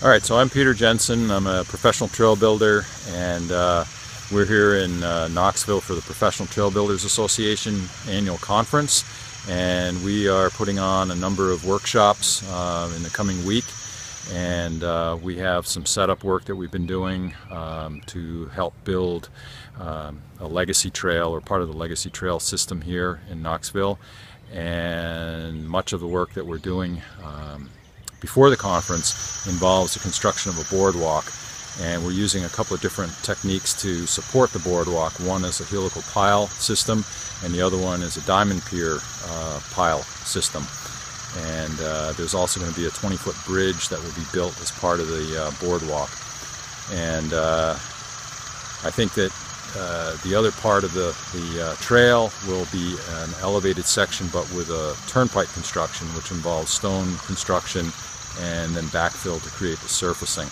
All right, so I'm Peter Jensen. I'm a professional trail builder, and we're here in Knoxville for the Professional Trail Builders Association annual conference, and we are putting on a number of workshops in the coming week, and we have some setup work that we've been doing to help build a legacy trail, or part of the legacy trail system here in Knoxville. And much of the work that we're doing before the conference involves the construction of a boardwalk, and we're using a couple of different techniques to support the boardwalk. One is a helical pile system, and the other one is a diamond pier pile system. And there's also going to be a 20-foot bridge that will be built as part of the boardwalk. And I think that the other part of the trail will be an elevated section, but with a turnpike construction, which involves stone construction and then backfill to create the surfacing.